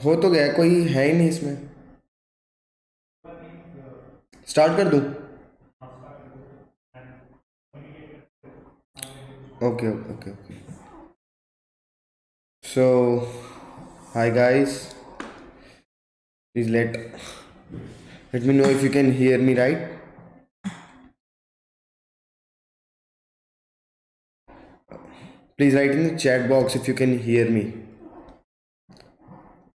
हो तो गया, कोई है ही नहीं इसमें। स्टार्ट कर दूं? Okay okay okay okay. So hi guys, please let me know if you can hear me right. Please write in the chat box if you can hear me,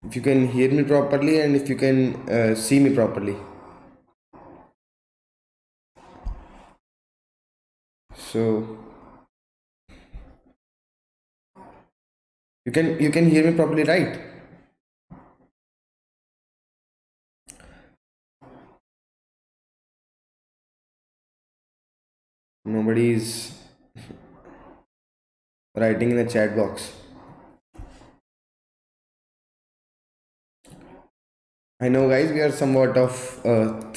if you can hear me properly, and if you can see me properly. So you can hear me properly, right? Nobody is writing in the chat box. I know guys, we are somewhat of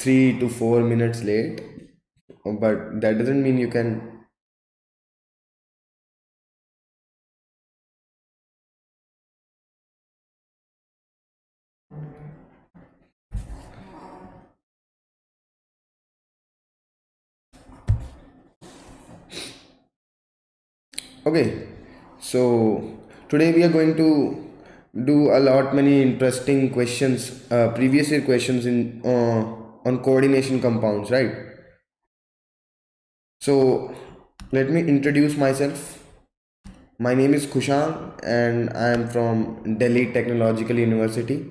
3 to 4 minutes late, but that doesn't mean you can. Okay, so today we are going to do a lot many interesting questions, previous year questions in on coordination compounds, right? So let me introduce myself. My name is Khushang and I am from Delhi Technological University.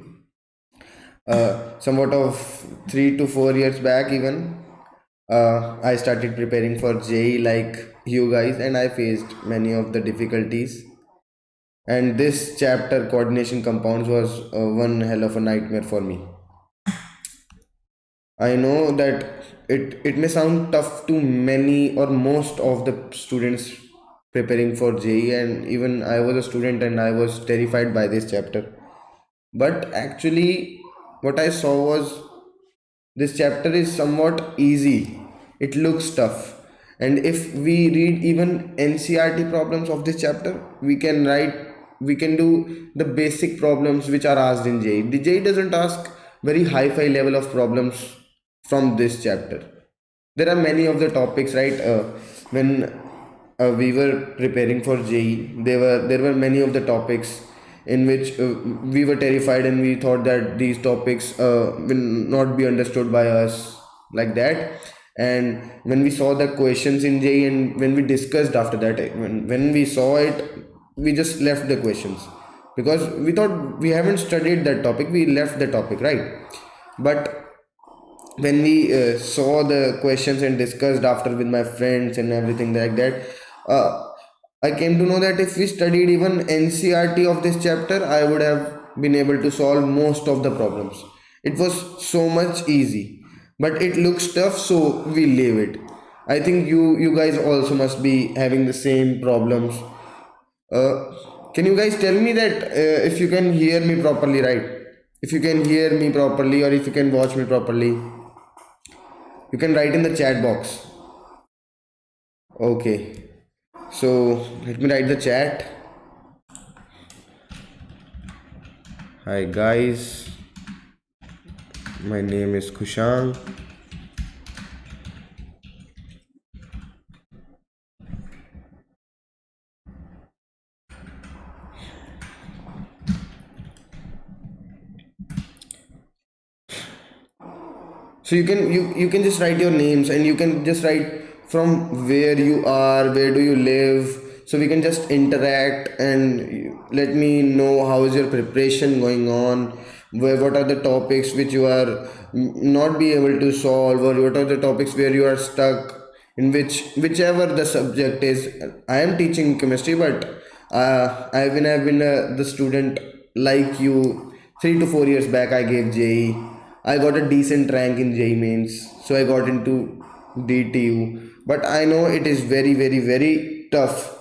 Somewhat of 3 to 4 years back, even I started preparing for JEE like you guys, and I faced many of the difficulties. And this chapter, coordination compounds, was one hell of a nightmare for me. I know that it may sound tough to many or most of the students preparing for JEE, and even I was a student and I was terrified by this chapter. But actually, what I saw was this chapter is somewhat easy. It looks tough. And if we read even NCRT problems of this chapter, we can do the basic problems which are asked in JEE. The JEE doesn't ask very high-fi level of problems from this chapter. There are many of the topics, right? When we were preparing for JEE, there were many of the topics in which we were terrified and we thought that these topics will not be understood by us like that. And when we saw the questions in JEE and when we discussed after that, when we saw it, we just left the questions because we thought we haven't studied that topic. We left the topic, right? But when we saw the questions and discussed after with my friends and everything like that, uh, I came to know that if we studied even NCRT of this chapter, I would have been able to solve most of the problems. It was so much easy, but it looks tough, so we leave it. I think you guys also must be having the same problems. Can you guys tell me that if you can hear me properly, right? If you can hear me properly or if you can watch me properly, you can write in the chat box. Okay, so let me write the chat. Hi guys, my name is Khushang. So you can just write your names and you can just write from where you are, where do you live, so we can just interact and let me know how is your preparation going on, where what are the topics which you are not be able to solve, or what are the topics where you are stuck in whichever the subject is. I am teaching chemistry, but I've been the student like you. 3 to 4 years back I gave JE. I got a decent rank in JEE Mains, so I got into DTU. But I know it is very tough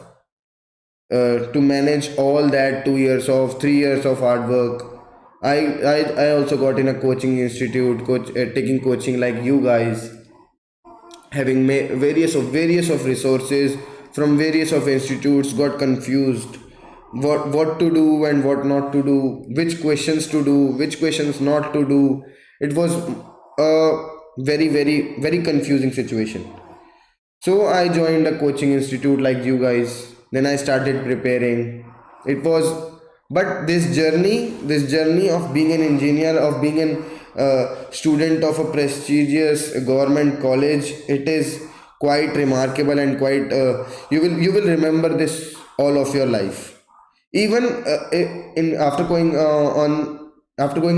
to manage all that 2 years of 3 years of hard work. I also got in a coaching institute, taking coaching like you guys, having various of resources from various of institutes, got confused what to do and what not to do, which questions to do, which questions not to do. It was a very confusing situation. So I joined a coaching institute like you guys. Then I started preparing. It was, but this journey of being an engineer, of being an student of a prestigious government college, it is quite remarkable and quite. You will remember this all of your life. Even in after going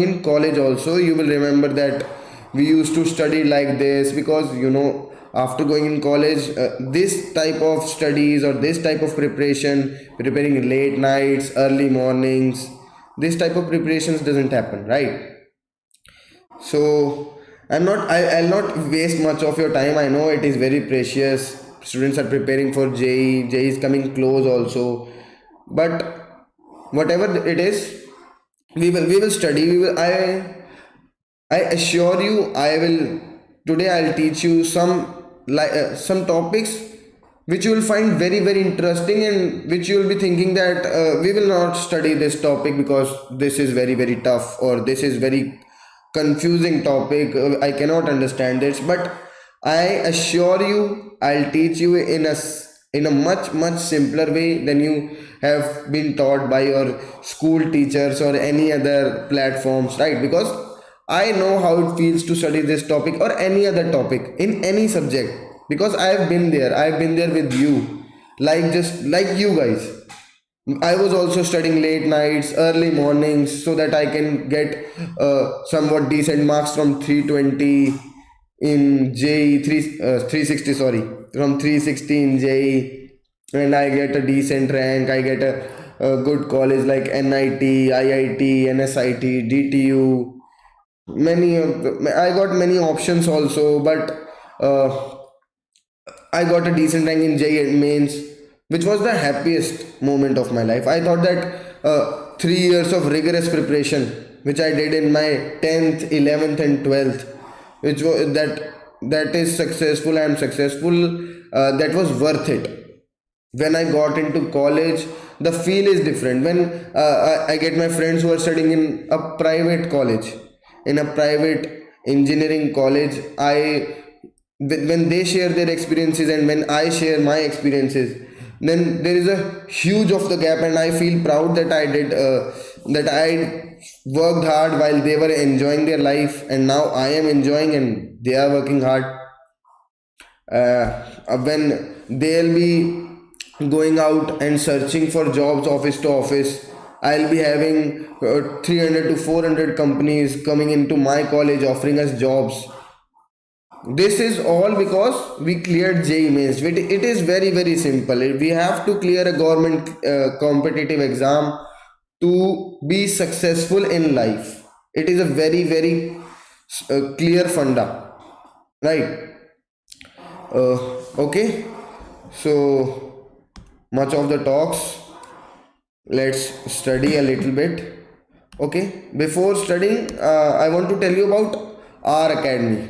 in college also, you will remember that we used to study like this, because after going in college, this type of studies or this type of preparing late nights, early mornings, this type of preparations doesn't happen, right? So I'll not waste much of your time. I know it is very precious. Students are preparing for JEE. JEE is coming close also. But whatever it is, we will study. I assure you, I will today I'll teach you some topics which you will find very interesting, and which you will be thinking that we will not study this topic because this is very tough, or this is very confusing topic. I cannot understand this, but I assure you, I'll teach you in a much simpler way than you have been taught by your school teachers or any other platforms, right? Because I know how it feels to study this topic or any other topic in any subject, because I've been there with you, like just like you guys. I was also studying late nights, early mornings, so that I can get somewhat decent marks from 320 in JE 360, sorry, from 360 in JE, and I get a decent rank. I get a good college like NIT, IIT, NSIT, DTU. I got many options also, but uh, I got a decent rank in JEE Mains, which was the happiest moment of my life. I thought that 3 years of rigorous preparation, which I did in my 10th, 11th, and 12th, which was that is successful. I am successful. That was worth it. When I got into college, the feel is different. When I get my friends who are studying in a private college, in a private engineering college, when they share their experiences and when I share my experiences, then there is a huge of the gap, and I feel proud that I worked hard while they were enjoying their life, and now I am enjoying and they are working hard. When they'll be going out and searching for jobs office to office, I'll be having 300 to 400 companies coming into my college offering us jobs. This is all because we cleared JEE Mains. It is very simple. We have to clear a government competitive exam to be successful in life. It is a very clear funda, right? Okay, so much of the talks. Let's study a little bit. Okay, before studying, I want to tell you about our academy,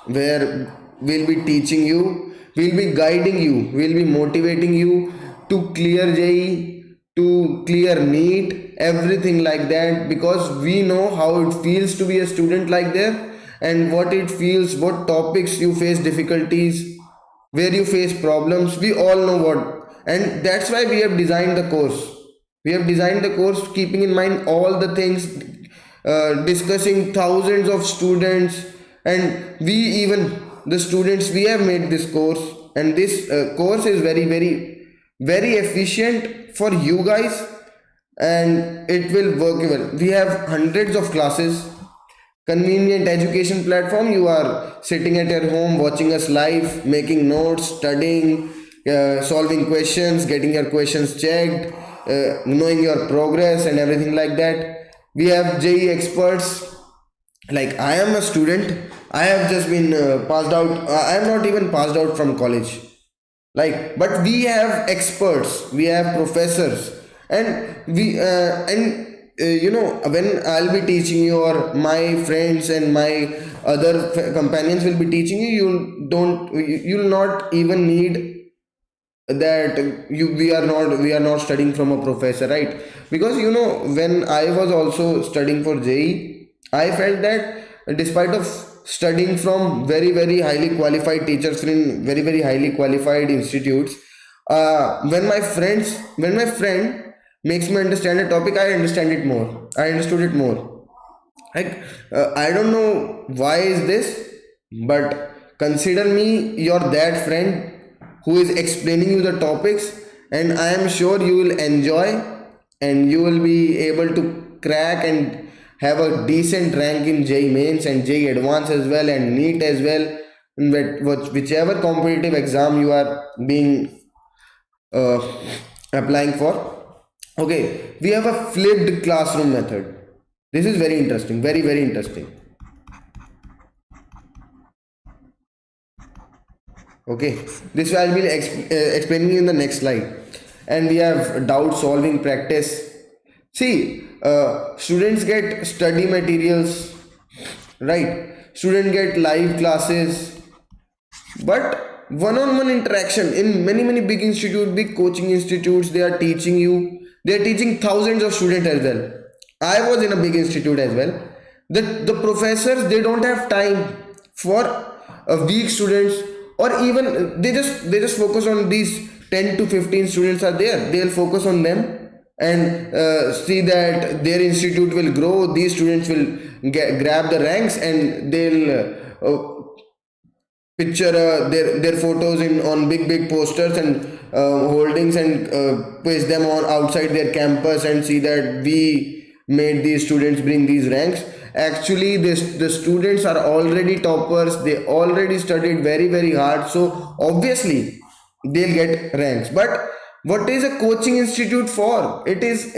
where we'll be teaching you, we'll be guiding you, we'll be motivating you to clear JEE, to clear NEET, everything like that, because we know how it feels to be a student like there, and what it feels, what topics you face difficulties, where you face problems. We all know what, and that's why we have designed the course. We have designed the course keeping in mind all the things, discussing thousands of students, and we even the students, we have made this course, and this course is very efficient for you guys, and it will work well. We have hundreds of classes, convenient education platform. You are sitting at your home watching us live, making notes, studying, solving questions, getting your questions checked, knowing your progress and everything like that. We have JEE experts. Like, I am a student. I have just been passed out. I am not even passed out from college, like, but we have experts, we have professors, and when I'll be teaching you, or my friends and my other companions will be teaching you, you'll not even need that we are not studying from a professor, right? Because when I was also studying for JEE, I felt that despite of studying from very very highly qualified teachers in very very highly qualified institutes, when my friend makes me understand a topic, I understood it more. Like, I don't know why is this, but consider me your that friend who is explaining you the topics, and I am sure you will enjoy, and you will be able to crack and have a decent rank in JEE Mains and JEE Advanced as well, and NEET as well, in whichever competitive exam you are being uh, applying for. Okay, we have a flipped classroom method. This is very interesting, very very interesting. Okay, this I'll be explaining in the next slide. And we have doubt solving practice. See, students get study materials, right? Students get live classes, but one-on-one interaction in many many big institutes, big coaching institutes, they are teaching thousands of students as well. I was in a big institute as well. The professors, they don't have time for weak students, or even they just focus on these 10 to 15 students are there, they'll focus on them, and see that their institute will grow, these students will grab the ranks, and they'll picture their photos in on big big posters and holdings, and paste them on outside their campus, and see that we made these students bring these ranks. Actually, the students are already toppers, they already studied very very hard, so obviously they'll get ranks. But what is a coaching institute for? It is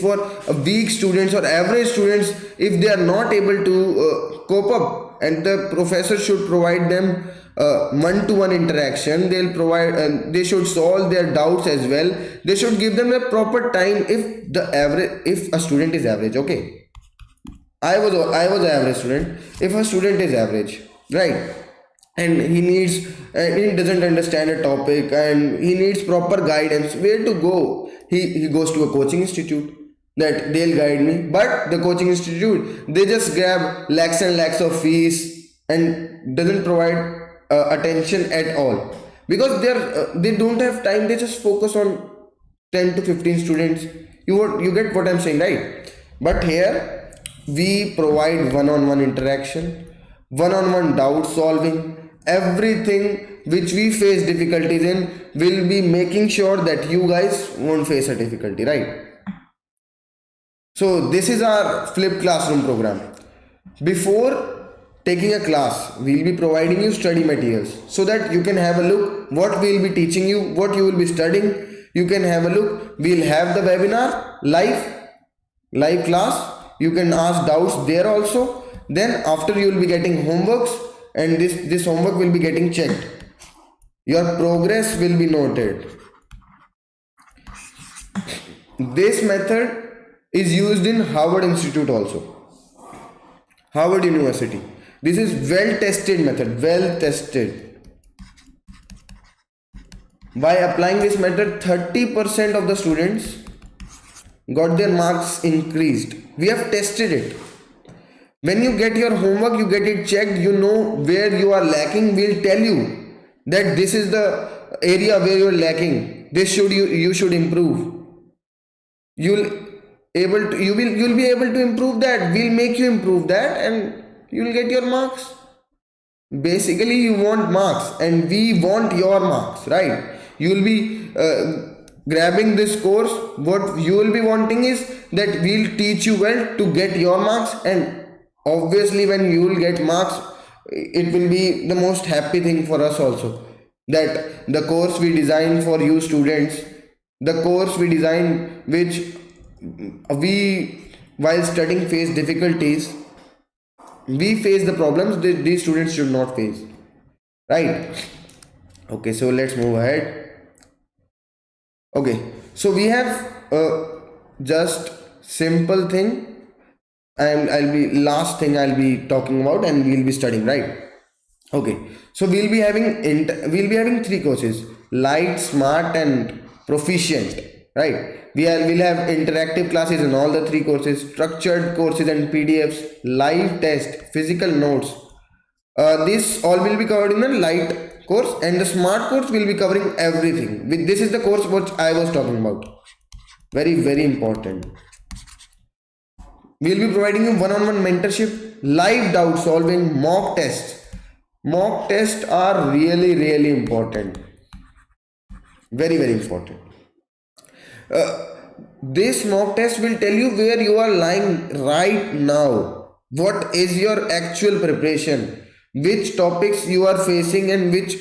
for weak students or average students. If they are not able to cope up, and the professor should provide them one-to-one interaction, they should solve their doubts as well, they should give them a proper time. If a student is average, okay, I was an average student. If a student is average, right, and he doesn't understand a topic, and he needs proper guidance, where to go? He goes to a coaching institute, that they'll guide me. But the coaching institute, they just grab lakhs and lakhs of fees, and doesn't provide attention at all, because they don't have time, they just focus on 10 to 15 students. You get what I'm saying, right? But here we provide one-on-one interaction, one-on-one doubt solving, everything which we face difficulties in, will be making sure that you guys won't face a difficulty, right? So this is our flipped classroom program. Before taking a class, we'll be providing you study materials, so that you can have a look what we'll be teaching you, what you will be studying. You can have a look. We'll have the webinar live class. You can ask doubts there also. Then after, you will be getting homeworks, and this homework will be getting checked. Your progress will be noted. This method is used in Harvard Institute also, Harvard University. This is well tested method, well tested. By applying this method, 30% of the students got their marks increased. We have tested it. When you get your homework, you get it checked, you know where you are lacking. We'll tell you that this is the area where you are lacking, this should you should improve. You'll be able to improve that. We'll make you improve that, and you'll get your marks. Basically, you want marks, and we want your marks, right? You'll be grabbing this course. What you will be wanting is that we'll teach you well to get your marks, and obviously when you will get marks, it will be the most happy thing for us also, that the course we design for you students, the course we design, which we while studying face difficulties, we face the problems that these students should not face, right? Okay, so let's move ahead. Okay, so we have just simple thing, and I'll be last thing I'll be talking about, and we'll be studying, right? Okay, so we'll be having three courses: light, smart, and proficient. Right? We'll have interactive classes in all the three courses, structured courses and PDFs, live test, physical notes. This all will be covered in the light course, and the smart course will be covering everything. This is the course which I was talking about. Very important. We'll be providing you one-on-one mentorship, live doubt solving, mock tests. Mock tests are really important. Very important. This mock test will tell you where you are lying right now. What is your actual preparation? Which topics you are facing and which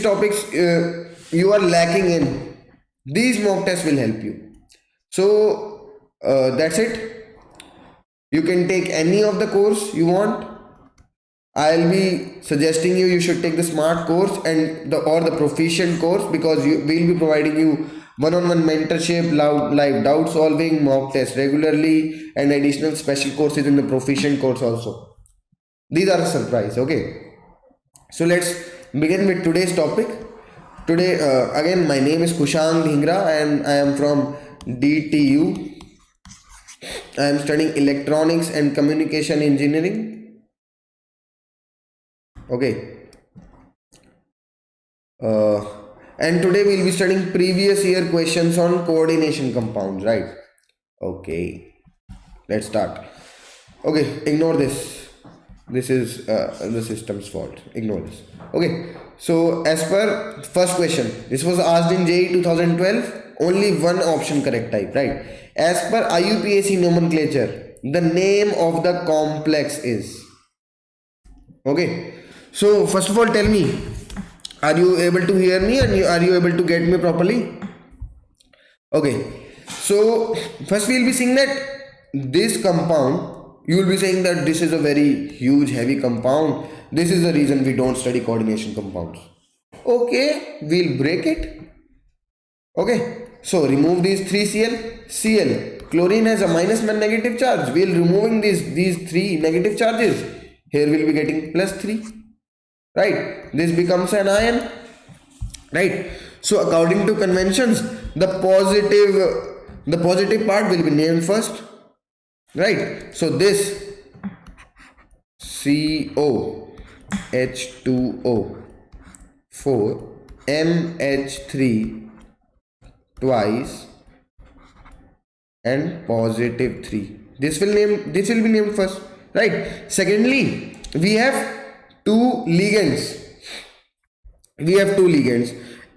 topics you are lacking in. These mock tests will help you. So that's it. You can take any of the course you want. I'll be suggesting you should take the smart course and or the proficient course, because we'll be providing you one-on-one mentorship, live doubt solving, mock test regularly, and additional special courses in the proficient course also. These are a surprise. Okay, so let's begin with today's topic. Today again, my name is Khushang Dhingra and I am from DTU. I am studying electronics and communication engineering. Okay, and today we'll be studying previous year questions on coordination compounds, right? Okay, let's start. Okay, ignore this. This is the system's fault. Ignore this. Okay, so as per first question, this was asked in JEE 2012. Only one option correct type, right? As per IUPAC nomenclature, the name of the complex is. Okay. So first of all, tell me, are you able to hear me and are you able to get me properly? Okay, so first we will be seeing that this compound, you will be saying that this is a very huge heavy compound. This is the reason we don't study coordination compounds. Okay, we'll break it. Okay, so remove these 3 Cl. Chlorine has a minus and negative charge. We'll removing these 3 negative charges. Here we'll be getting plus 3. Right, this becomes an ion. Right, so according to conventions, the positive part will be named first. Right, so this CO H2O 4 MH3 twice and positive 3. This will be named first. Right, secondly, we have two ligands.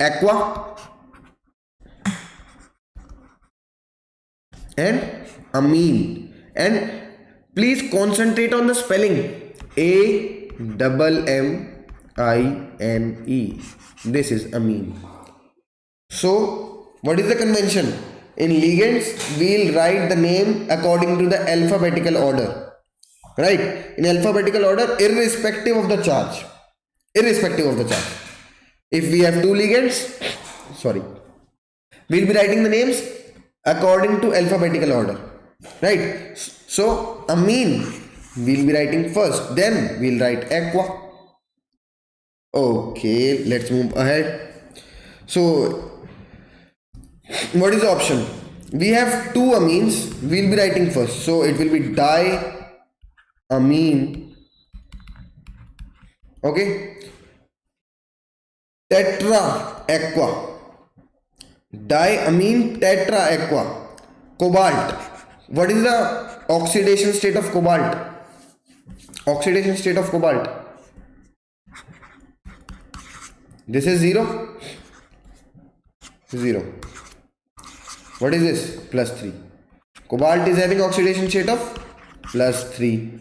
Aqua and amine. And please concentrate on the spelling. AMMINE. This is amine. So what is the convention? In ligands, we'll write the name according to the alphabetical order. Right, in alphabetical order, irrespective of the charge. If we have two ligands, we'll be writing the names according to alphabetical order. Right, so amine we'll be writing first, then we'll write aqua. Okay, let's move ahead. So what is the option? We have two amines, we'll be writing first, so it will be diamine. Okay, tetra aqua, diamine tetra aqua. Cobalt, what is the oxidation state of cobalt? This is 0. What is this? Plus 3. Cobalt is having oxidation state of plus 3.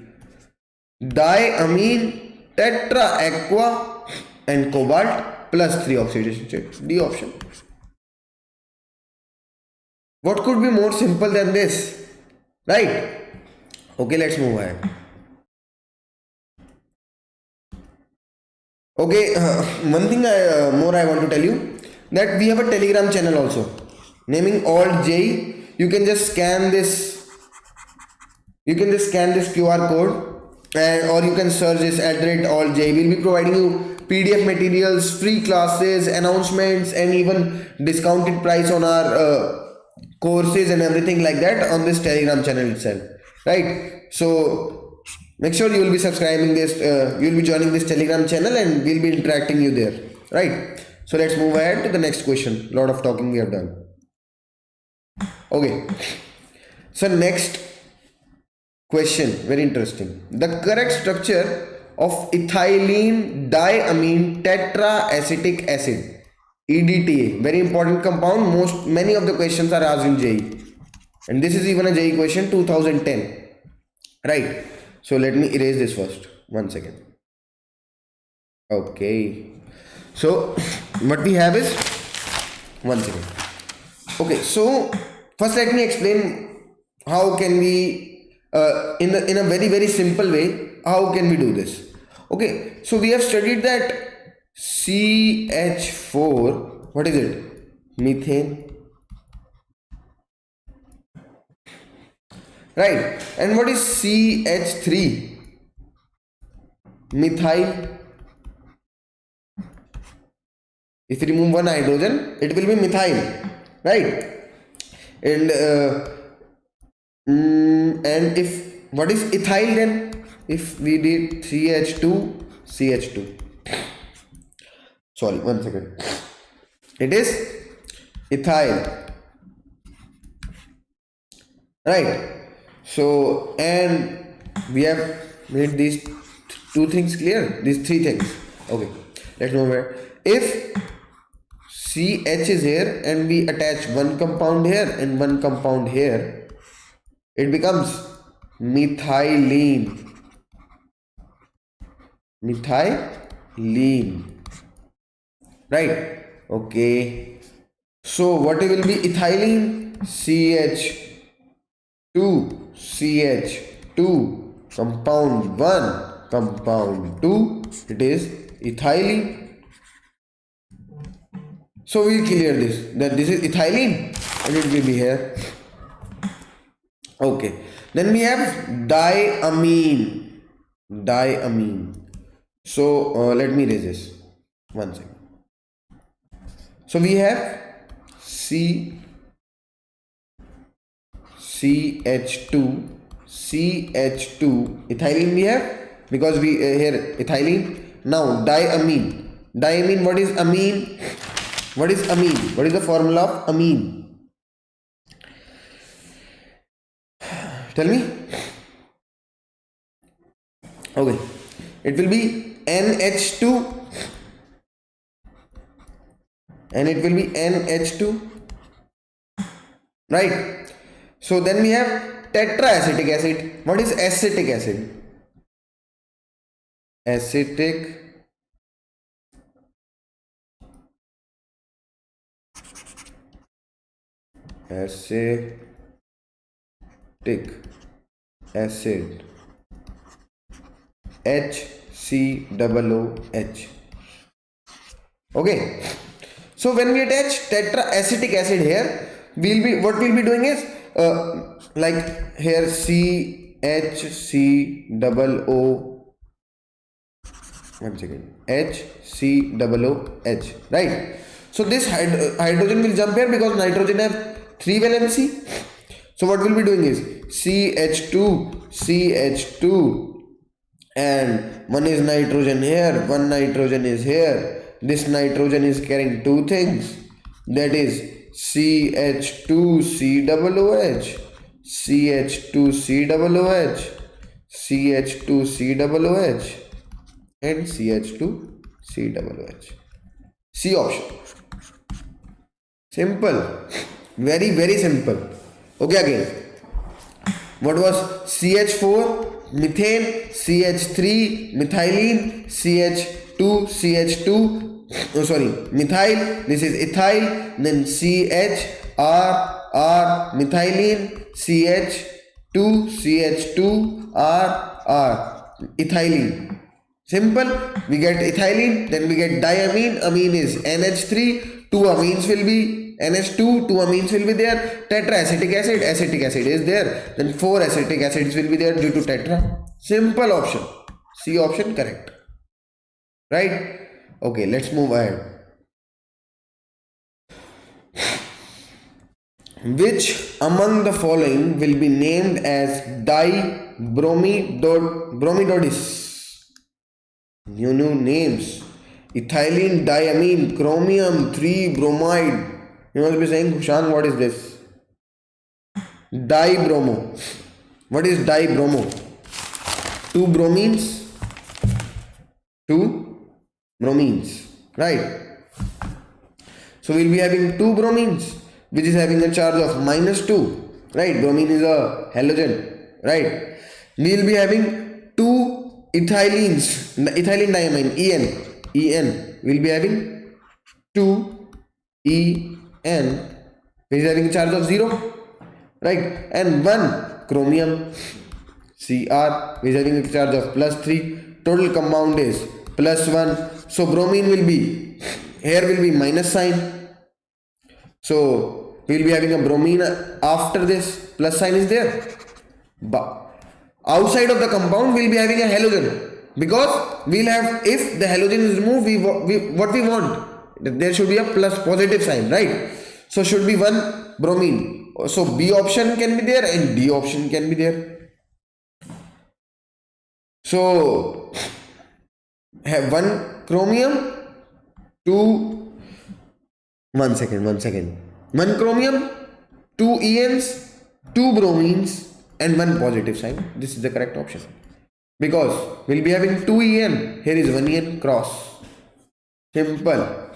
Diamine tetra aqua and cobalt plus 3 oxidation state. D option. What could be more simple than this? Right? Okay, let's move ahead. Okay, one thing more I want to tell you, that we have a Telegram channel also, naming Alt JEE. You can just scan this QR code and or you can search this at @altj. We'll be providing you PDF materials, free classes, announcements, and even discounted price on our courses and everything like that on this Telegram channel itself, right? So make sure you will be subscribing this, you will be joining this Telegram channel, and we'll be interacting you there, right? So let's move ahead to the next question. Lot of talking we have done. Okay, so next question, very interesting. The correct structure of ethylene diamine tetraacetic acid, EDTA, very important compound. Many of the questions are asked in JEE, and this is even a JEE question 2010, right? So let me erase this first, 1 second. Okay, so what we have is, 1 second. Okay, so first let me explain how can we in a very simple way, how can we do this. Okay, so we have studied that CH4, what is it? Methane, right? And what is CH3? Methyl. If you remove one hydrogen, it will be methyl, right? And if what is ethyl then? If we did CH2, sorry, 1 second, it is ethyl, right? So, and we have made these two things clear, these three things. Okay, let's move over. If CH is here and we attach one compound here and one compound here, it becomes methylene. Methylene, right? Okay, so what will be ethylene? CH2 compound 1 compound 2, it is ethylene. So we clear this, that this is ethylene and it will be here. Okay, then we have diamine. So let me erase this, 1 second. So we have CH2 ethylene we have, because we here ethylene. Now diamine, what is amine? What is the formula of amine? Tell me. Okay, it will be NH2 and it will be NH2, right? So then we have tetraacetic acid. What is acetic acid? Acetic acid, HCOOH. Okay, so when we attach tetraacetic acid here, what we'll be doing is like here CHCOO, 1 second, HCOOH, right? So this hydrogen will jump here because nitrogen have 3 valency. So what we'll be doing is CH2, and one is nitrogen here, one nitrogen is here. This nitrogen is carrying two things, that is CH2COOH, and CH2COOH. C option. Simple, very simple. Okay, again, what was CH4 methane, CH3 methylene, methyl, this is ethyl, then CHR methylene, CH2R ethylene. Simple, we get ethylene, then we get diamine. Amine is NH3, two amines will be NH2, two amines will be there. Tetraacetic acid is there, then 4 acetic acids will be there due to tetra. Simple option. C option correct. Right? Okay, let's move ahead. Which among the following will be named as dibromidodis? New names. Ethylene, diamine, chromium, 3-bromide. You must be saying, Khushang, what is this? Dibromo. What is dibromo? Two bromines. Two bromines. Right. So we'll be having two bromines, which is having a charge of -2. Right. Bromine is a halogen. Right. We'll be having two ethylenes. Ethylene diamine, En. We'll be having 2En, which is having a charge of 0. Right. And one chromium, Cr, which is having a charge of +3. Total compound is +1. So bromine will be, here will be minus sign. So we will be having a bromine after this, plus sign is there. But outside of the compound we will be having a halogen, because we will have, if the halogen is removed, what we want, there should be a plus positive sign, right? So should be one bromine. So B option can be there and D option can be there. So have one chromium, one second. One chromium, two ENs, two bromines, and one positive sign. This is the correct option. Because we'll be having two EN. Here is one EN cross. Simple.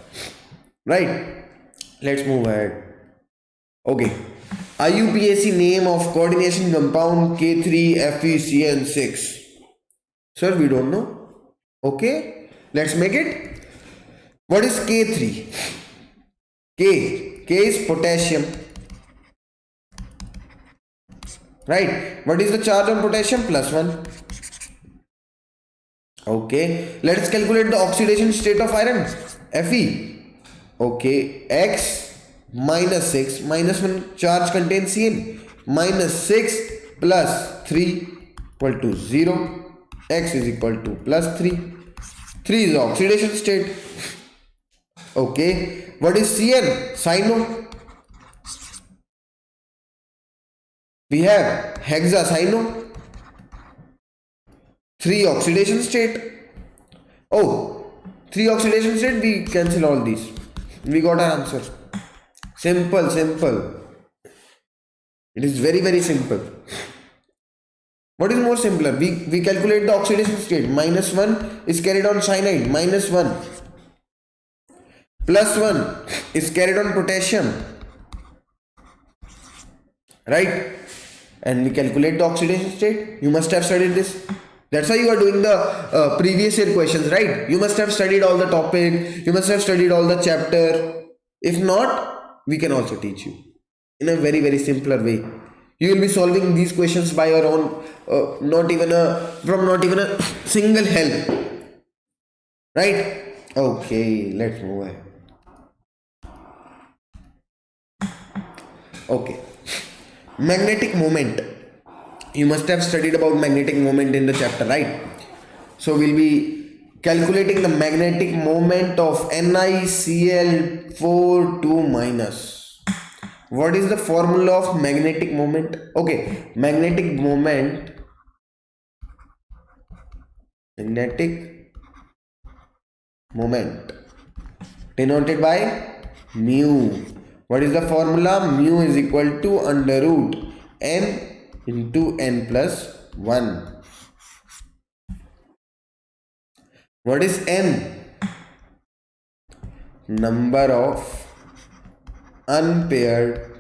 Right? Let's move ahead. Okay. IUPAC name of coordination compound K3FeCN6. Sir, we don't know. Okay. Let's make it. What is K3? K is potassium. Right. What is the charge on potassium? +1. Okay. Let's calculate the oxidation state of iron. Fe. Okay. X -6 -1 charge contains Cn. -6 + 3 equal to 0. X is equal to +3. 3 is the oxidation state. Okay. What is Cn? Cyano. We have hexacyano. 3 oxidation state. Oh, 3 oxidation state. We cancel all these. We got our answer. Simple. It is very simple. What is more simpler? We calculate the oxidation state. -1 is carried on cyanide. -1. +1 is carried on potassium. Right? And we calculate the oxidation state. You must have studied this. That's why you are doing the previous year questions, right? You must have studied all the topic. You must have studied all the chapter. If not, we can also teach you in a very simpler way. You will be solving these questions by your own, not even a single help. Right? Okay, let's move ahead. Okay. Magnetic moment. You must have studied about magnetic moment in the chapter, right? So we'll be calculating the magnetic moment of NiCl4 2-. What is the formula of magnetic moment? Okay, magnetic moment denoted by mu. What is the formula? Mu is equal to √n into n plus 1. What is n? Number of unpaired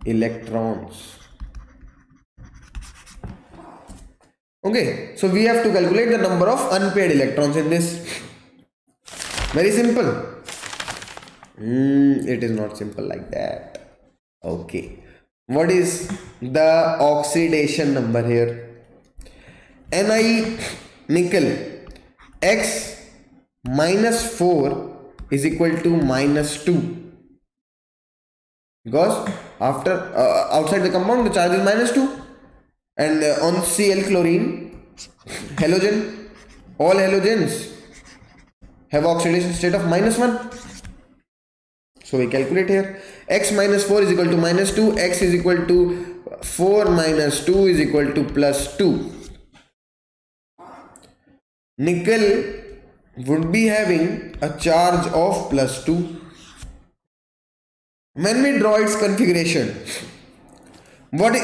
electrons. Okay, so we have to calculate the number of unpaired electrons in this. Very simple. It is not simple like that. Okay. What is the oxidation number here? Ni nickel X -4 is equal to -2, because after outside the compound the charge is -2. And on Cl chlorine, halogen, all halogens have oxidation state of -1. So we calculate here. X minus 4 is equal to -2. X is equal to 4 minus 2 is equal to +2. Nickel would be having a charge of +2. When we draw its configuration, what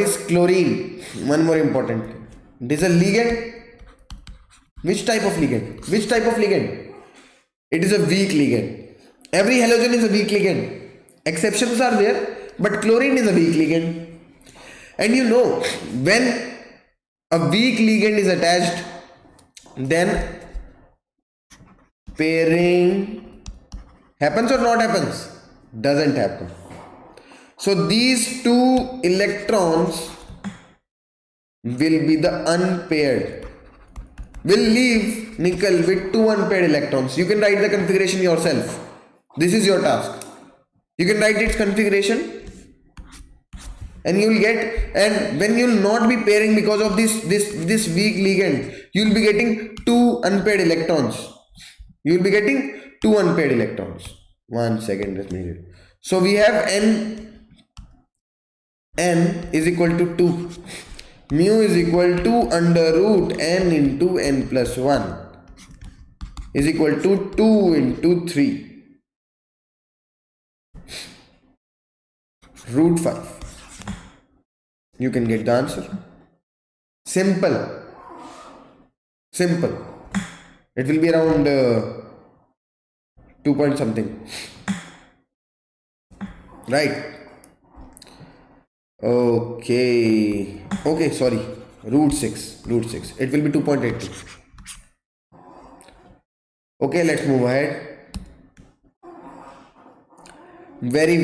is chlorine? One more important thing. It is a ligand. Which type of ligand? Which type of ligand? It is a weak ligand. Every halogen is a weak ligand. Exceptions are there, but chlorine is a weak ligand. And you know, when a weak ligand is attached, then pairing happens or not happens? Doesn't happen. So these two electrons will be the unpaired. Will leave nickel with two unpaired electrons. You can write the configuration yourself. This is your task. You can write its configuration and you will get, and when you will not be pairing because of this weak ligand, you will be getting two unpaired electrons. You will be getting two unpaired electrons. 1 second, just need it. So we have n is equal to 2. Mu is equal to under root n into n plus 1 is equal to 2 into 3 root 5. You can get the answer. Simple. It will be around 2 point something, right? Okay, sorry, root 6. It will be 2.82. Okay, let's move ahead. Very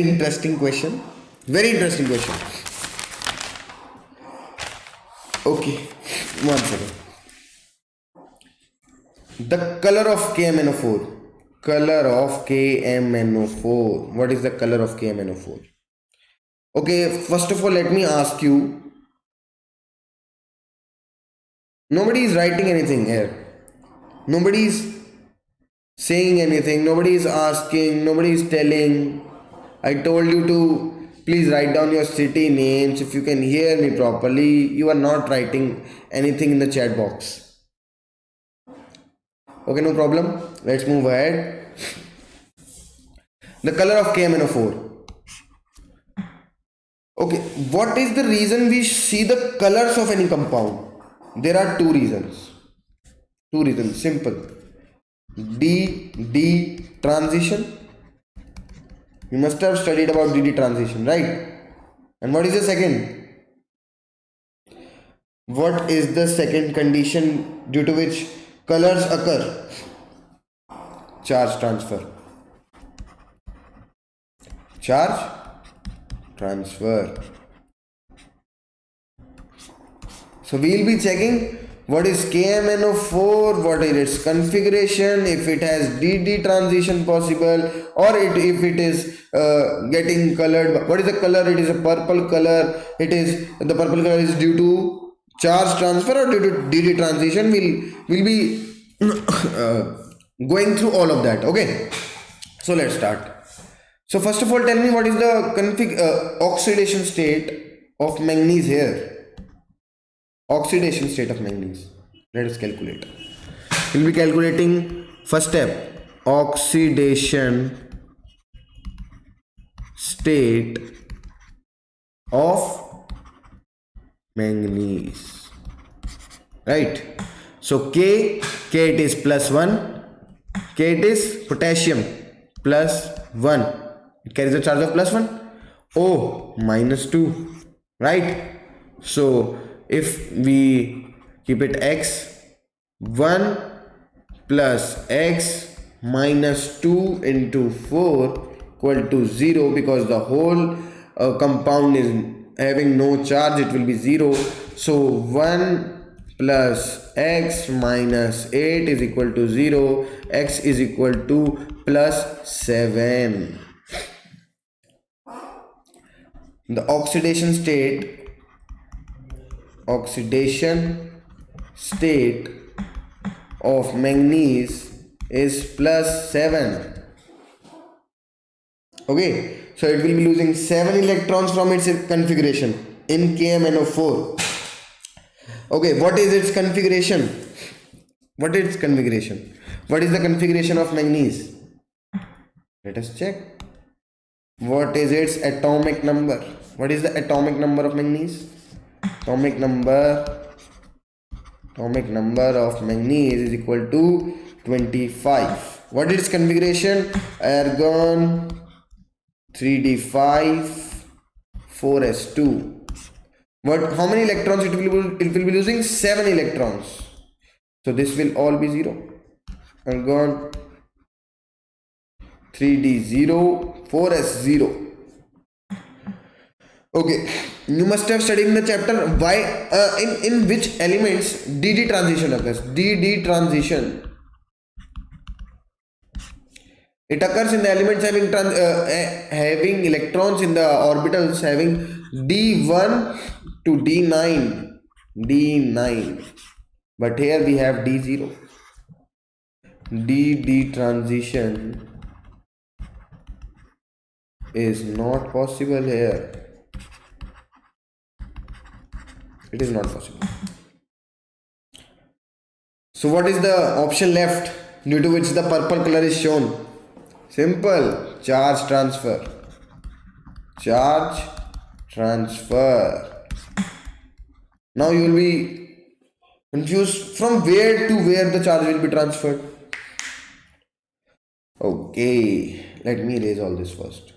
interesting question. Okay, 1 second. The color of KMNO4. What is the color of KMNO4? Okay, first of all, let me ask you. Nobody is writing anything here. Nobody is saying anything. Nobody is asking. Nobody is telling. I told you to please write down your city names. If you can hear me properly, you are not writing anything in the chat box. Okay, no problem. Let's move ahead. The color of KMNO4. Okay, what is the reason we see the colors of any compound? There are two reasons. Simple. D transition. You must have studied about DD transition, right? And what is the second? What is the second condition due to which colors occur? Charge transfer. So we will be checking what is KMNO4, what is its configuration, if it has DD transition possible, or if it is getting colored. What is the color? It is a purple color. The purple color is due to charge transfer or due to DD transition. We'll be going through all of that. Okay, so let's start. So first of all, tell me what is the oxidation state of manganese here. Oxidation state of manganese. Let us calculate. We'll be calculating first step, oxidation state of manganese. Right. So K it is +1. K it is potassium +1. It carries a charge of +1. O -2. Right. So if we keep it x, 1 plus x minus 2 into 4 equal to 0, because the whole compound is having no charge, it will be 0. So 1 plus x minus 8 is equal to 0. X is equal to +7. The oxidation state of manganese is +7. Okay, so it will be losing 7 electrons from its configuration in KMnO4. Okay, what is its configuration? What is its configuration? What is the configuration of manganese? Let us check. What is its atomic number? What is the atomic number of manganese? Atomic number of manganese is equal to 25. What is its configuration? Argon 3d5 4s2. What? How many electrons it will be losing? 7 electrons. So this will all be 0. Argon 3d0 4s0. Okay, you must have studied in the chapter why in which elements dd transition occurs. dd transition, it occurs in the elements having electrons in the orbitals having d1 to d9, but here we have d0. dd transition is not possible here. It is not possible. So what is the option left due to which the purple color is shown? Simple. Charge transfer. Charge transfer. Now you will be confused from where to where the charge will be transferred. Okay, let me erase all this first.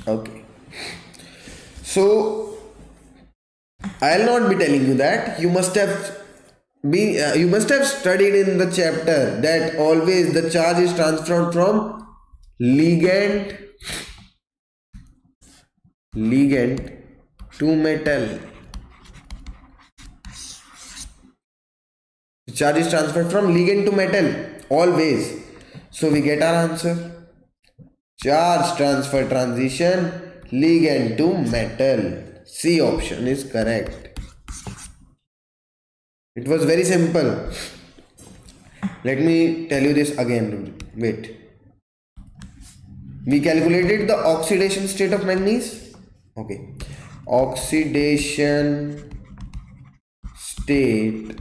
Okay. So I'll not be telling you that. You must have studied in the chapter that always the charge is transferred from ligand to metal. The charge is transferred from ligand to metal always. So we get our answer. Charge transfer transition ligand to metal. C option is correct. It was very simple. Let me tell you this again. Wait. We calculated the oxidation state of manganese. Okay. Oxidation state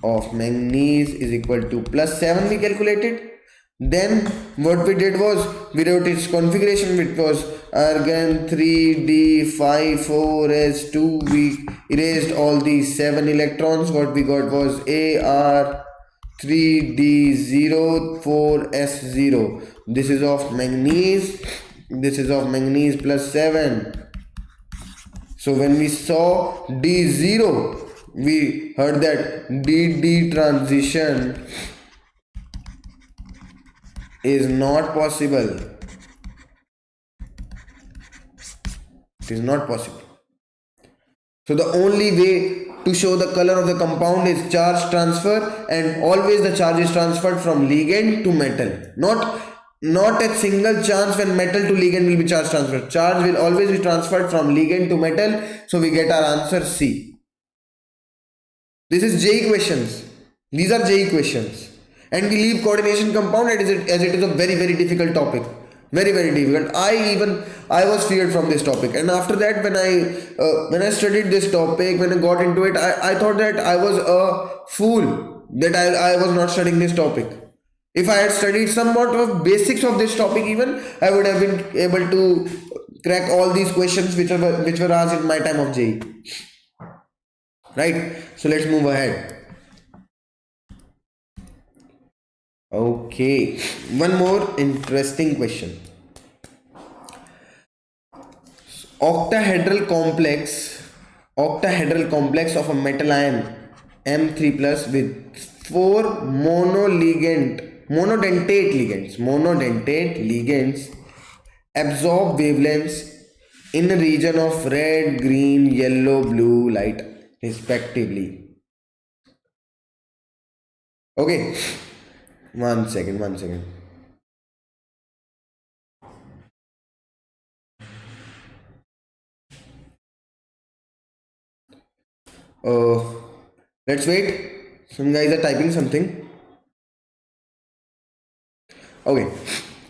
of manganese is equal to +7 we calculated. Then what we did was we wrote its configuration, which was argon 3d5 4s2. We erased all these 7 electrons. What we got was Ar 3d0 4s0. This is of manganese. This is of manganese +7. So when we saw d0, we heard that dd transition is not possible. It is not possible. So the only way to show the color of the compound is charge transfer, and always the charge is transferred from ligand to metal. Not a single chance when metal to ligand will be charge transferred. Charge will always be transferred from ligand to metal. So we get our answer C. This is JEE questions. These are JEE questions. And we leave coordination compound as it is a very difficult topic. Very difficult. I was feared from this topic, and after that when I studied this topic, when I got into it, I thought that I was a fool that I was not studying this topic. If I had studied somewhat of basics of this topic, even I would have been able to crack all these questions which were asked in my time of JEE. Right? So let's move ahead. Okay, one more interesting question. Octahedral complex of a metal ion M3 plus with 4 monodentate ligands absorb wavelengths in a region of red, green, yellow, blue light respectively. Okay, one second. Uh, let's wait. Some guys are typing something. Okay,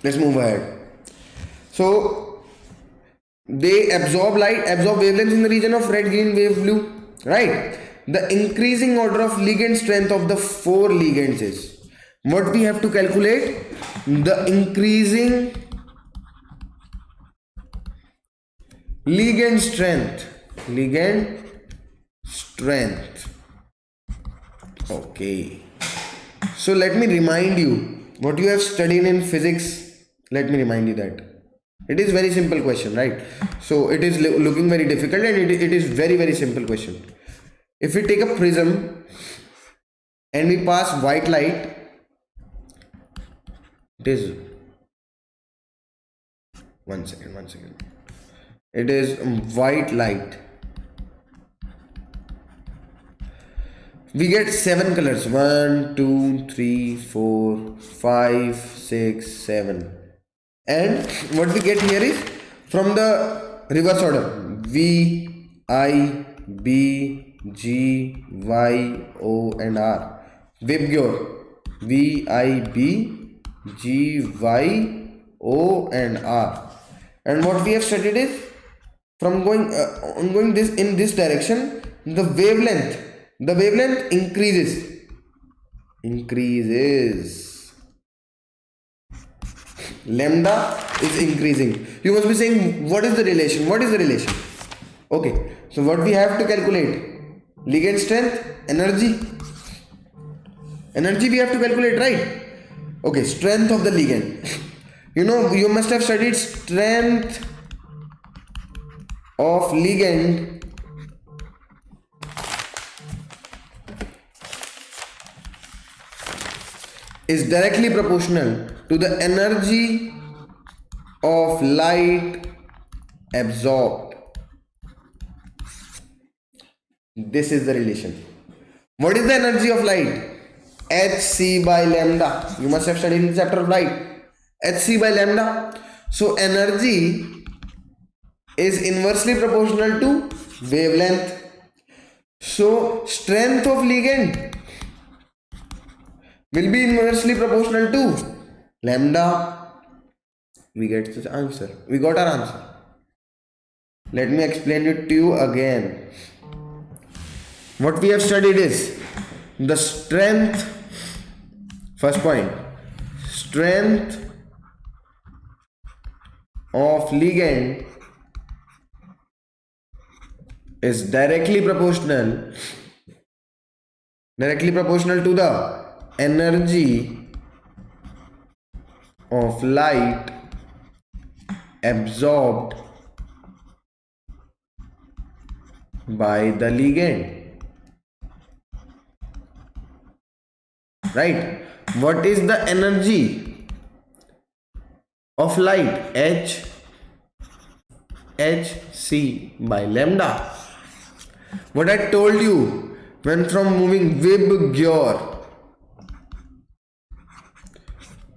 let's move ahead. So they absorb light, absorb wavelengths in the region of red, green, wave, blue. Right. The increasing order of ligand strength of the four ligands is what we have to calculate. The increasing ligand strength. Ligand strength. Okay. So let me remind you what you have studied in physics. Let me remind you that it is very simple question, right? So it is looking very difficult, and it is very simple question. If we take a prism and we pass white light, it is one second. It is white light. We get 7 colors: 1, 2, 3, 4, 5, 6, 7. And what we get here is from the reverse order: V, I, B, G, Y, O and R. Vibgyor. V, I, B, G, Y, O and R. And what we have studied is from going this in this direction, the wavelength increases. Lambda is increasing. You must be saying, what is the relation? Okay, so what we have to calculate? Ligand strength, energy we have to calculate, right? Okay, strength of the ligand. You must have studied strength of ligand is directly proportional to the energy of light absorbed. This is the relation. What is the energy of light? Hc by lambda. You must have studied in the chapter of light. Hc by lambda. So energy is inversely proportional to wavelength. So strength of ligand will be inversely proportional to lambda. We get this answer. We got our answer. Let me explain it to you again. What we have studied is the strength. First point, strength of ligand is directly proportional to the energy of light absorbed by the ligand. Right? What is the energy of light? Hc by lambda. What I told you when from moving Vibgyor,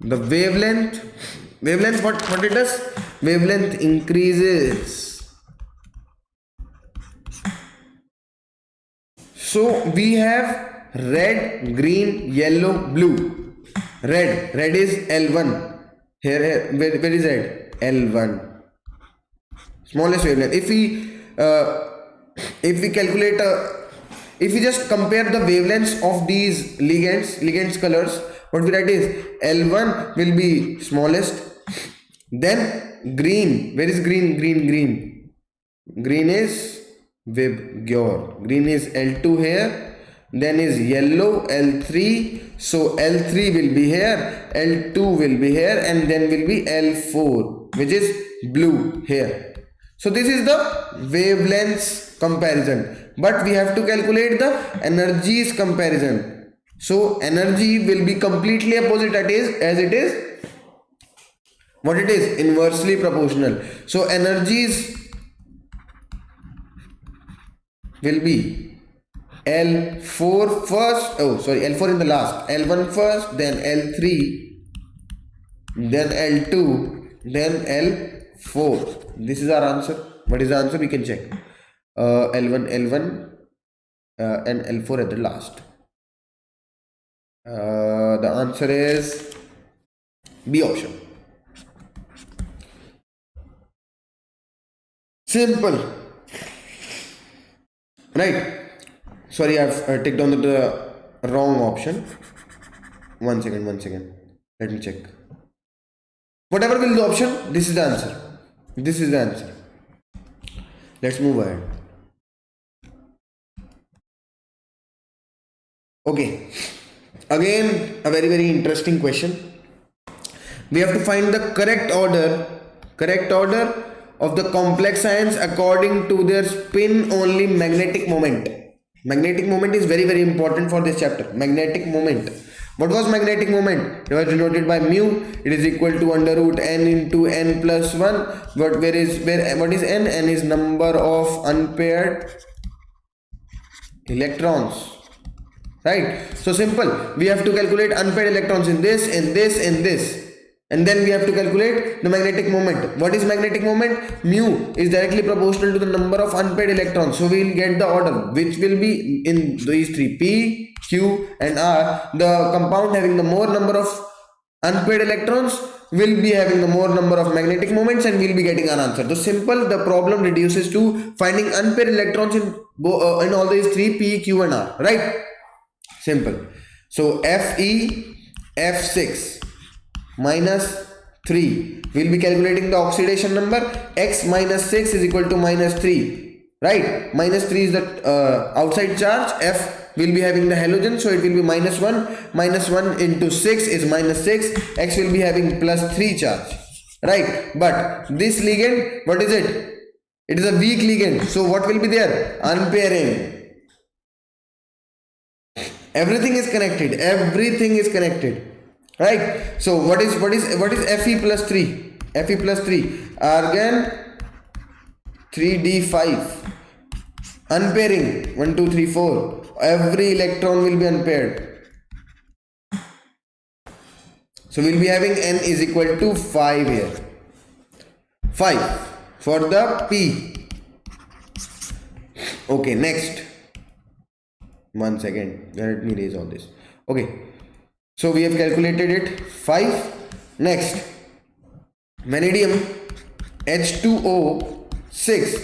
the wavelength what it does? Wavelength increases. So we have red, green, yellow, blue. Red is L1. Here where is red? L1. Smallest wavelength. If we calculate if we just compare the wavelengths of these ligands colors, what we write is L1 will be smallest, then green. Where is green? Green is Vibgyor. Green is L2 here, then is yellow L3. So L3 will be here, L2 will be here, and then will be L4, which is blue here. So this is the wavelengths comparison, but we have to calculate the energies comparison. So energy will be completely opposite as it is what it is, inversely proportional. So energies will be L4 first, L4 in the last, L1 first, then L3, then L2, then L4. This is our answer. What is the answer? We can check. L1 and L4 at the last. The answer is B option. Simple, right? Sorry, I've ticked on the wrong option. One second. Let me check. Whatever will the option, this is the answer. This is the answer. Let's move ahead. Okay. Again, a very interesting question. We have to find the correct order of the complex ions according to their spin only magnetic moment. Magnetic moment is very important for this chapter. Magnetic moment. What was magnetic moment? It was denoted by mu. It is equal to under root n into n plus 1. What is n? N is number of unpaired electrons. Right? So simple. We have to calculate unpaired electrons in this, and then we have to calculate the magnetic moment. What is magnetic moment? Mu is directly proportional to the number of unpaired electrons. So we will get the order, which will be in these three: P, Q and R. The compound having the more number of unpaired electrons will be having the more number of magnetic moments, and we will be getting our answer. So simple. The problem reduces to finding unpaired electrons in all these three: P, Q and R. Right? Simple. So Fe F6 minus 3, we'll be calculating the oxidation number. X minus 6 is equal to minus 3, right? Minus 3 is the outside charge. F will be having the halogen, so it will be minus 1 into 6 is minus 6. X will be having plus 3 charge, right? But this ligand, what is it? It is a weak ligand, so what will be there? Unpairing. Everything is connected, right? So what is Fe plus 3? Fe plus 3, argon 3d5, unpairing 1 2 3 4. Every electron will be unpaired, so we'll be having n is equal to 5 here. 5 for the P. Okay, next. 1 second, let me erase all this. Okay, so we have calculated it. 5. Next, vanadium H2O 6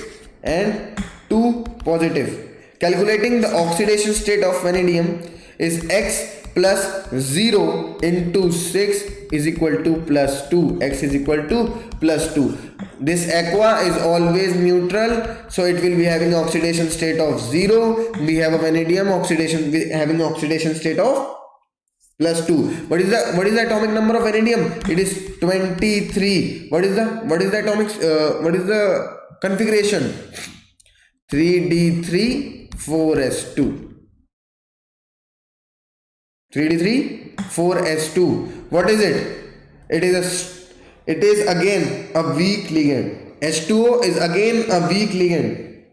and 2 positive. Calculating the oxidation state of vanadium is X plus 0 into 6 is equal to plus 2. X is equal to plus 2. This aqua is always neutral, so it will be having oxidation state of 0. We have a vanadium having oxidation state of plus 2. What is the atomic number of vanadium? It is 23. What is the configuration? 3d3 4s2. 3d3 4s2. What is it? It is again a weak ligand. H2O is again a weak ligand.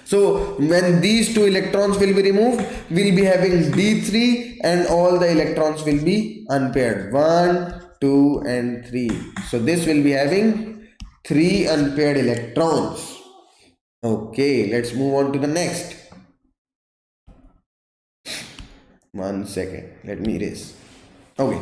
So when these two electrons will be removed, we'll be having D3 and all the electrons will be unpaired. 1, 2 and 3. So this will be having 3 unpaired electrons. Okay, let's move on to the next. 1 second, let me erase. Okay,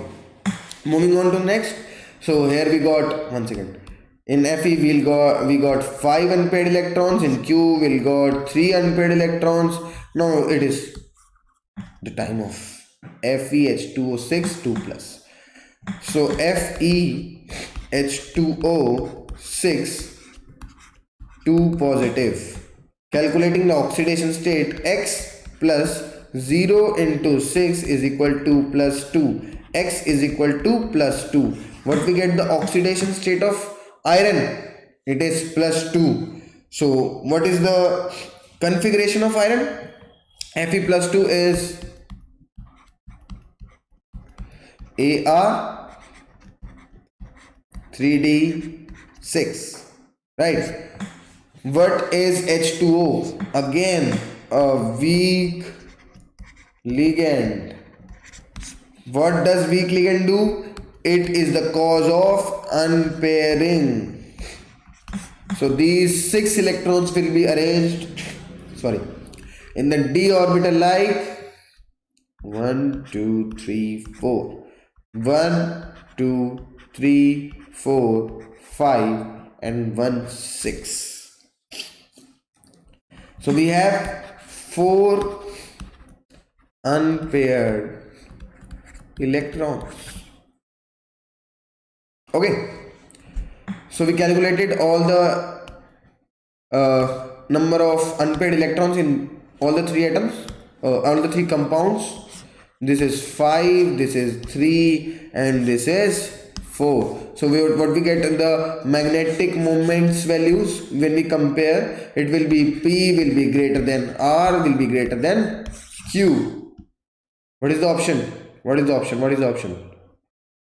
moving on to next. So here we got, 1 second, in Fe we got 5 unpaired electrons. In Q we got 3 unpaired electrons. Now it is the time of FeH2O6 2 plus. So FeH2O6 2 positive. Calculating the oxidation state, X plus 0 into 6 is equal to plus 2. X is equal to plus 2. What we get the oxidation state of iron? It is plus 2. So what is the configuration of iron? Fe plus 2 is Ar 3d6, right? What is H2O? Again a weak ligand. What does weak ligand do? It is the cause of unpairing. So these 6 electrons will be arranged in the d orbital like 1 2 3 4, 1 2 3 4 5 and 1 6. So we have 4 unpaired electrons. Okay, so we calculated all the number of unpaired electrons in all the 3 atoms, all the 3 compounds. This is 5, this is 3 and this is 4. So what we get in the magnetic moments values when we compare, it will be P will be greater than R will be greater than Q. What is the option? What is the option? What is the option?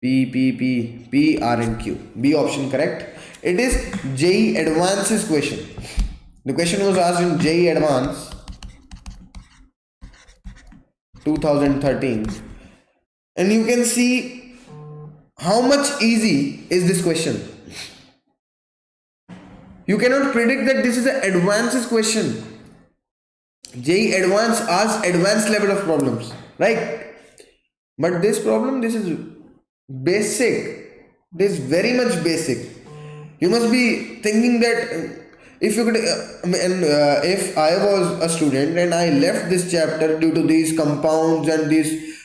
P, R and Q. B option correct. It is JEE Advances question. The question was asked in JEE Advance 2013, and you can see how much easy is this question. You cannot predict that this is an Advances question. JEE Advance asks advanced level of problems, right? But this problem, this is basic. This is very much basic. You must be thinking that if you could if I was a student and I left this chapter due to these compounds and these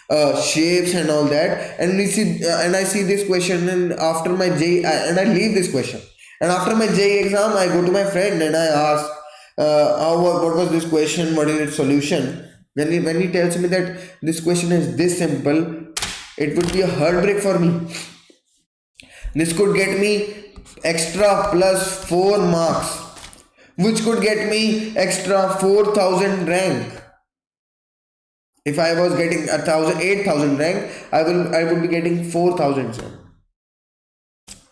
shapes and all that, and we see and I see this question, and after my JEE and I leave this question, and after my JEE exam I go to my friend and I ask what was this question, what is its solution. When he tells me that this question is this simple, it would be a heartbreak for me. This could get me extra plus 4 marks, which could get me extra 4000 rank. If I was getting 8000 rank, I would be getting 4000 rank.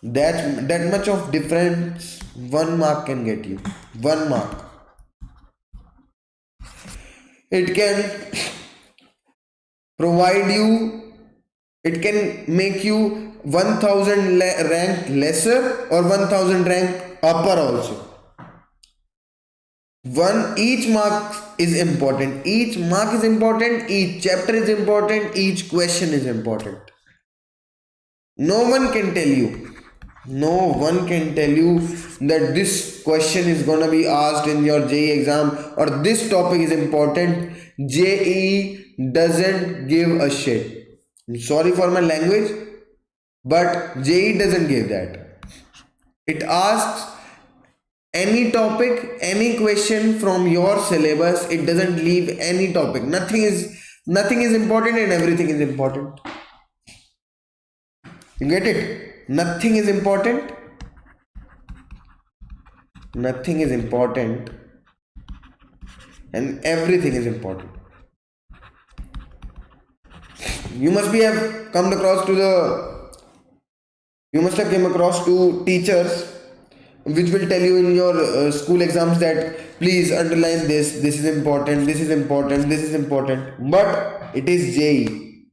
That much of difference 1 mark can get you. 1 mark. It can provide you, it can make you 1000 rank lesser or 1000 rank upper also. Each mark is important. Each mark is important. Each chapter is important. Each question is important. No one can tell you that this question is gonna be asked in your JEE exam or this topic is important. JEE doesn't give a shit. I'm sorry for my language, but JEE doesn't give that. It asks any topic, any question from your syllabus. It doesn't leave any topic. Nothing is important and everything is important. You get it? Nothing is important. Nothing is important and everything is important. You must have come across to teachers which will tell you in your school exams that please underline this is important, this is important, this is important. But it is JEE.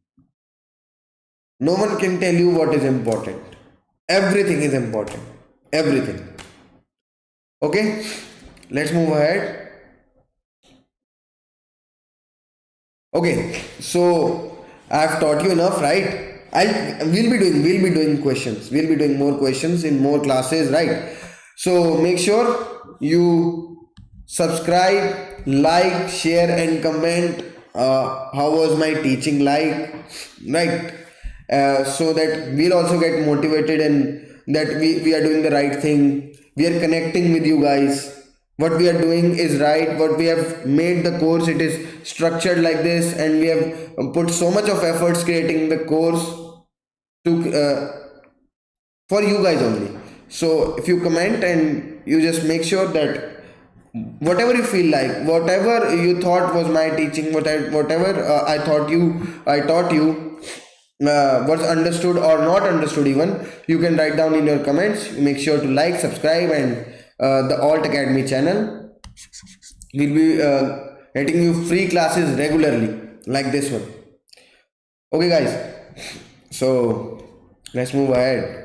No one can tell you what is important. Everything is important. Everything. Okay, let's move ahead. Okay, so I've taught you enough, right? We'll be doing questions. We'll be doing more questions in more classes, right? So make sure you subscribe, like, share and comment how was my teaching like, right? So that we'll also get motivated and that we are doing the right thing. We are connecting with you guys. What we are doing is right. What we have made the course, it is structured like this, and we have put so much of efforts creating the course to for you guys only. So if you comment and you just make sure that whatever you feel like, whatever you thought was my teaching, whatever I taught you was understood or not understood even, you can write down in your comments. Make sure to like, subscribe and the Altedemy channel. We'll be getting you free classes regularly like this one. Okay guys, so let's move ahead.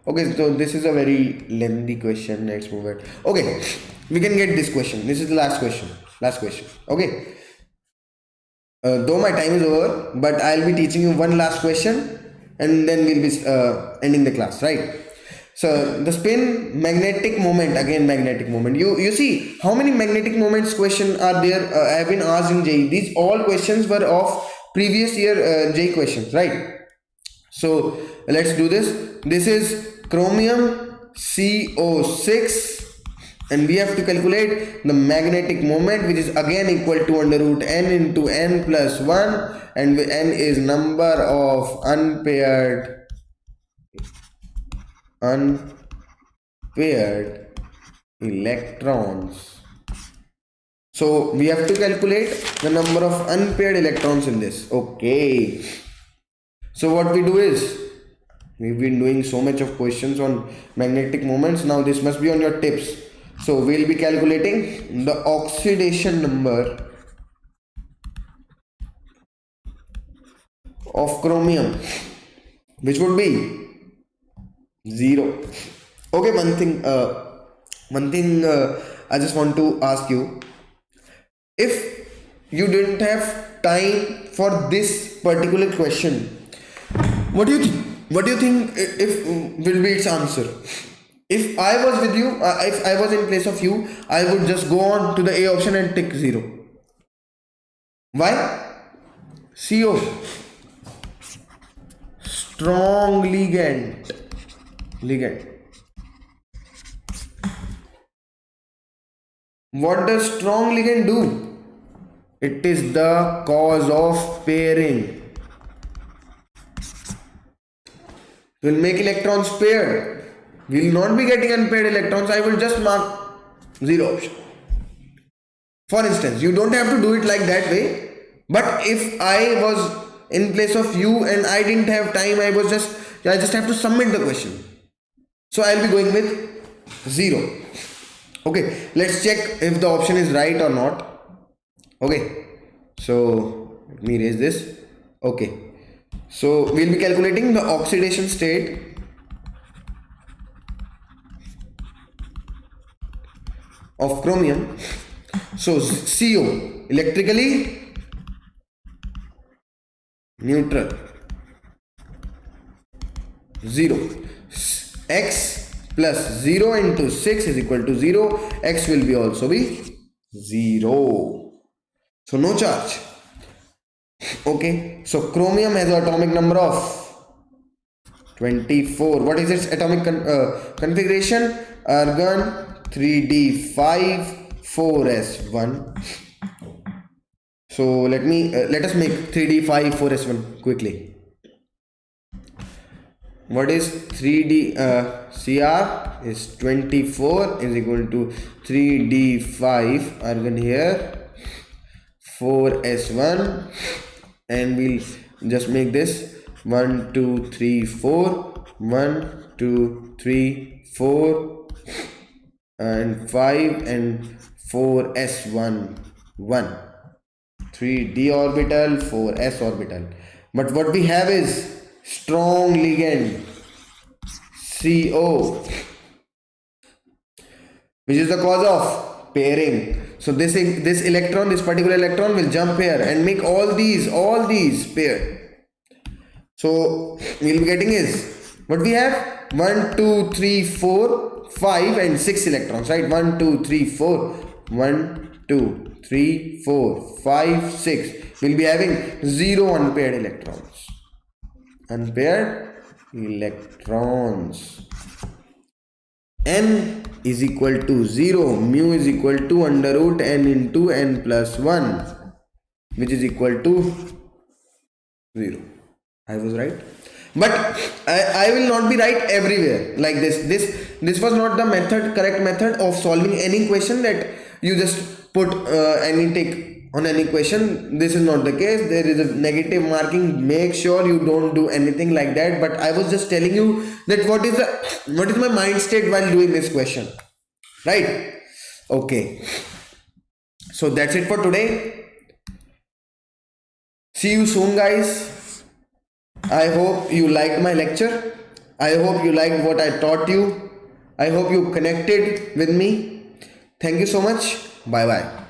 Okay, so this is a very lengthy question. Let's move ahead. Okay, we can get this question. This is the last question. Last question. Okay. Though my time is over, but I'll be teaching you one last question, and then we'll be ending the class, right? So the spin, magnetic moment, again magnetic moment. You see how many magnetic moments question are there have been asked in JEE. These all questions were of previous year JEE questions, right? So let's do this. This is chromium CO6, and we have to calculate the magnetic moment, which is again equal to under root n into n plus 1, and n is number of unpaired electrons. So we have to calculate the number of unpaired electrons in this. Okay, so what we do is, we've been doing so much of questions on magnetic moments. Now this must be on your tips. So we'll be calculating the oxidation number of chromium, which would be 0. Okay, one thing I just want to ask you. If you didn't have time for this particular question, what do you think if will be its answer? If I was with you, if I was in place of you, I would just go on to the A option and tick 0. Why? CO, strong ligand. What does strong ligand do? It is the cause of pairing. It will make electrons paired. We will not be getting unpaired electrons. I will just mark 0 option. For instance, you don't have to do it like that way, but if I was in place of you and I didn't have time, I just have to submit the question. So I'll be going with 0. Okay, let's check if the option is right or not. Okay, so let me erase this. Okay, so we'll be calculating the oxidation state of chromium. So CO, electrically neutral, 0. X plus 0 into 6 is equal to 0. X will be also be 0. So no charge. Okay, so chromium has an atomic number of 24. What is its atomic configuration? Argon 3d5 4s1. So let us make 3d5 4s1 quickly. What is 3d Cr is 24 is equal to 3d5 argon here 4s1, and we'll just make this 1 2 3 4 1 2 3 4 and 5 and 4s1 1 3d orbital 4s orbital. But what we have is strong ligand CO, which is the cause of pairing. So this particular electron will jump here and make all these paired. So we'll be getting is what we have 1 2 3 4 5 and 6 electrons, right? 1 2 3 4 1 2 3 4 5 6. We'll be having 0 unpaired electrons. N is equal to 0, mu is equal to under root n into n plus 1, which is equal to 0. I was right, but I will not be right everywhere like this. This was not the correct method of solving any question, that you just put any tick on any question. This is not the case. There is a negative marking. Make sure you don't do anything like that. But I was just telling you that what is my mind state while doing this question, right? Okay, so that's it for today. See you soon, guys. I hope you liked my lecture. I hope you liked what I taught you. I hope you connected with me. Thank you so much. Bye bye.